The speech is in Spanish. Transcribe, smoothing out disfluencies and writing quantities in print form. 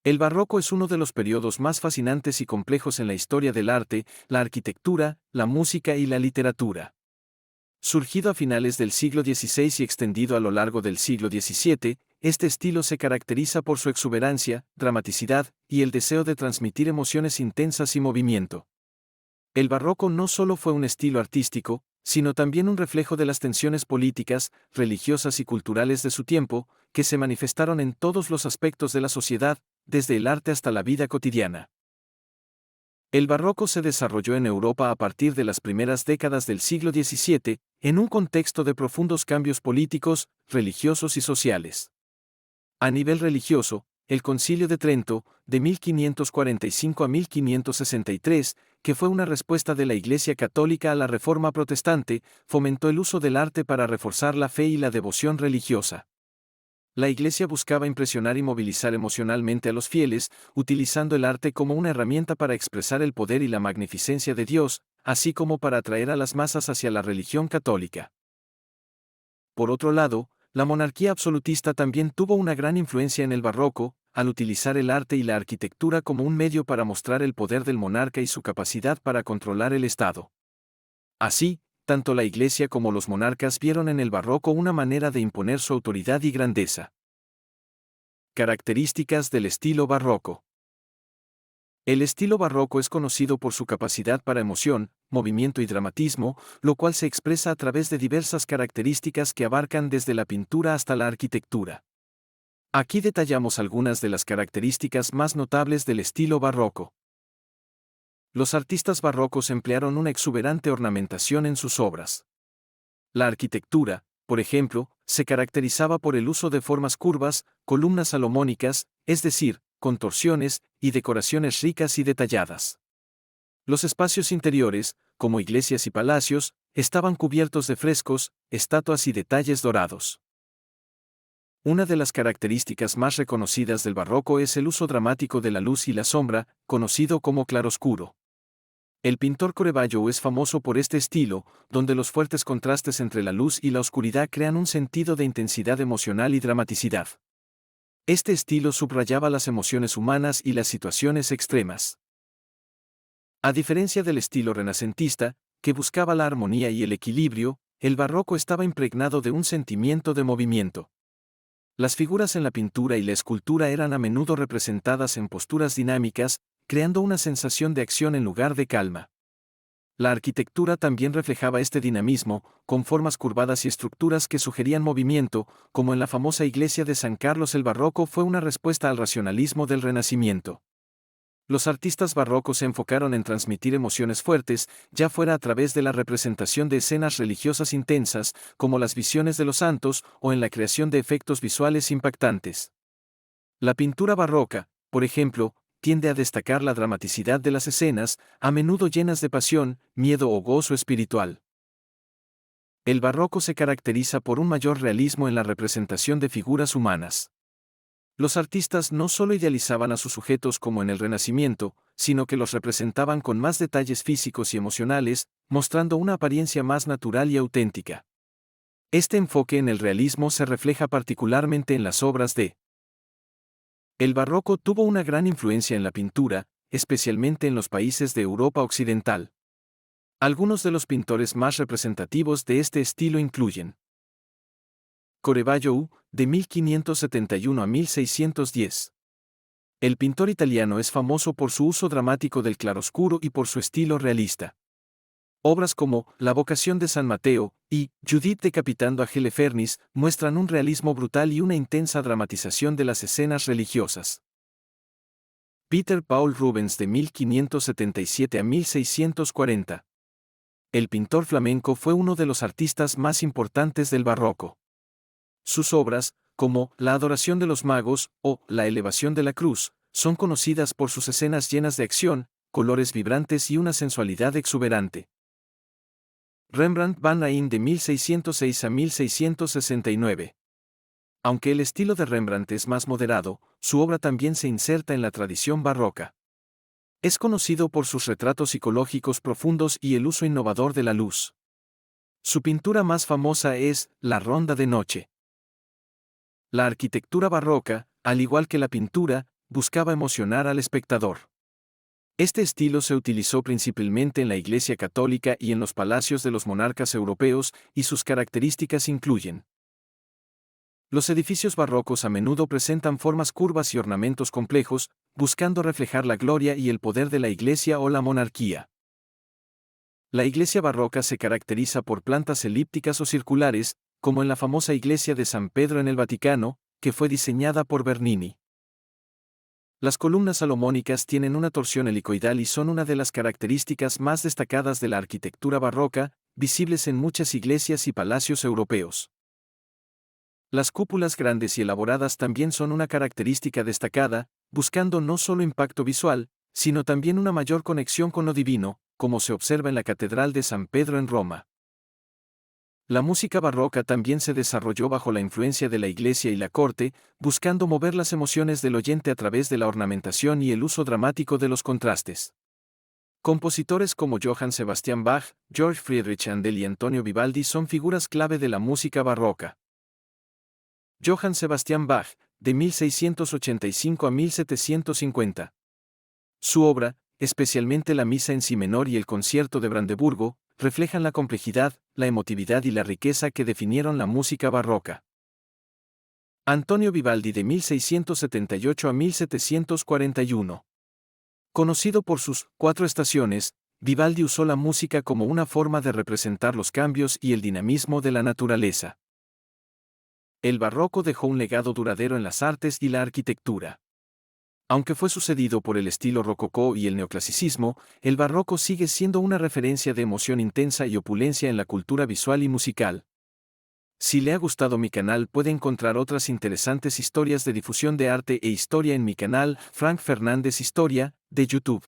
El barroco es uno de los periodos más fascinantes y complejos en la historia del arte, la arquitectura, la música y la literatura. Surgido a finales del siglo XVI y extendido a lo largo del siglo XVII, este estilo se caracteriza por su exuberancia, dramaticidad y el deseo de transmitir emociones intensas y movimiento. El barroco no solo fue un estilo artístico, sino también un reflejo de las tensiones políticas, religiosas y culturales de su tiempo, que se manifestaron en todos los aspectos de la sociedad, desde el arte hasta la vida cotidiana. El barroco se desarrolló en Europa a partir de las primeras décadas del siglo XVII, en un contexto de profundos cambios políticos, religiosos y sociales. A nivel religioso, el Concilio de Trento, de 1545 a 1563, que fue una respuesta de la Iglesia Católica a la Reforma Protestante, fomentó el uso del arte para reforzar la fe y la devoción religiosa. La Iglesia buscaba impresionar y movilizar emocionalmente a los fieles, utilizando el arte como una herramienta para expresar el poder y la magnificencia de Dios, así como para atraer a las masas hacia la religión católica. Por otro lado, la monarquía absolutista también tuvo una gran influencia en el barroco, al utilizar el arte y la arquitectura como un medio para mostrar el poder del monarca y su capacidad para controlar el Estado. Así, tanto la Iglesia como los monarcas vieron en el barroco una manera de imponer su autoridad y grandeza. Características del estilo barroco. El estilo barroco es conocido por su capacidad para emoción, movimiento y dramatismo, lo cual se expresa a través de diversas características que abarcan desde la pintura hasta la arquitectura. Aquí detallamos algunas de las características más notables del estilo barroco. Los artistas barrocos emplearon una exuberante ornamentación en sus obras. La arquitectura, por ejemplo, se caracterizaba por el uso de formas curvas, columnas salomónicas, es decir, contorsiones, y decoraciones ricas y detalladas. Los espacios interiores, como iglesias y palacios, estaban cubiertos de frescos, estatuas y detalles dorados. Una de las características más reconocidas del barroco es el uso dramático de la luz y la sombra, conocido como claroscuro. El pintor Correggio es famoso por este estilo, donde los fuertes contrastes entre la luz y la oscuridad crean un sentido de intensidad emocional y dramaticidad. Este estilo subrayaba las emociones humanas y las situaciones extremas. A diferencia del estilo renacentista, que buscaba la armonía y el equilibrio, el barroco estaba impregnado de un sentimiento de movimiento. Las figuras en la pintura y la escultura eran a menudo representadas en posturas dinámicas, creando una sensación de acción en lugar de calma. La arquitectura también reflejaba este dinamismo, con formas curvadas y estructuras que sugerían movimiento, como en la famosa iglesia de San Carlos. El barroco fue una respuesta al racionalismo del Renacimiento. Los artistas barrocos se enfocaron en transmitir emociones fuertes, ya fuera a través de la representación de escenas religiosas intensas, como las visiones de los santos, o en la creación de efectos visuales impactantes. La pintura barroca, por ejemplo, tiende a destacar la dramaticidad de las escenas, a menudo llenas de pasión, miedo o gozo espiritual. El barroco se caracteriza por un mayor realismo en la representación de figuras humanas. Los artistas no solo idealizaban a sus sujetos como en el Renacimiento, sino que los representaban con más detalles físicos y emocionales, mostrando una apariencia más natural y auténtica. Este enfoque en el realismo se refleja particularmente en las obras de El barroco tuvo una gran influencia en la pintura, especialmente en los países de Europa Occidental. Algunos de los pintores más representativos de este estilo incluyen Correggio, de 1571 a 1610. El pintor italiano es famoso por su uso dramático del claroscuro y por su estilo realista. Obras como La vocación de San Mateo y Judith decapitando a Holofernes muestran un realismo brutal y una intensa dramatización de las escenas religiosas. Peter Paul Rubens, de 1577 a 1640. El pintor flamenco fue uno de los artistas más importantes del barroco. Sus obras, como La adoración de los magos o La elevación de la cruz, son conocidas por sus escenas llenas de acción, colores vibrantes y una sensualidad exuberante. Rembrandt van Rijn, de 1606 a 1669. Aunque el estilo de Rembrandt es más moderado, su obra también se inserta en la tradición barroca. Es conocido por sus retratos psicológicos profundos y el uso innovador de la luz. Su pintura más famosa es La Ronda de Noche. La arquitectura barroca, al igual que la pintura, buscaba emocionar al espectador. Este estilo se utilizó principalmente en la Iglesia Católica y en los palacios de los monarcas europeos, y sus características incluyen: los edificios barrocos a menudo presentan formas curvas y ornamentos complejos, buscando reflejar la gloria y el poder de la Iglesia o la monarquía. La iglesia barroca se caracteriza por plantas elípticas o circulares, como en la famosa iglesia de San Pedro en el Vaticano, que fue diseñada por Bernini. Las columnas salomónicas tienen una torsión helicoidal y son una de las características más destacadas de la arquitectura barroca, visibles en muchas iglesias y palacios europeos. Las cúpulas grandes y elaboradas también son una característica destacada, buscando no solo impacto visual, sino también una mayor conexión con lo divino, como se observa en la Catedral de San Pedro en Roma. La música barroca también se desarrolló bajo la influencia de la Iglesia y la corte, buscando mover las emociones del oyente a través de la ornamentación y el uso dramático de los contrastes. Compositores como Johann Sebastian Bach, Georg Friedrich Händel y Antonio Vivaldi son figuras clave de la música barroca. Johann Sebastian Bach, de 1685 a 1750. Su obra, especialmente la Misa en Si menor y el Concierto de Brandeburgo, reflejan la complejidad, la emotividad y la riqueza que definieron la música barroca. Antonio Vivaldi, de 1678 a 1741. Conocido por sus 4 estaciones, Vivaldi usó la música como una forma de representar los cambios y el dinamismo de la naturaleza. El barroco dejó un legado duradero en las artes y la arquitectura. Aunque fue sucedido por el estilo rococó y el neoclasicismo, el barroco sigue siendo una referencia de emoción intensa y opulencia en la cultura visual y musical. Si le ha gustado mi canal, puede encontrar otras interesantes historias de difusión de arte e historia en mi canal, Frank Fernández Historia, de YouTube.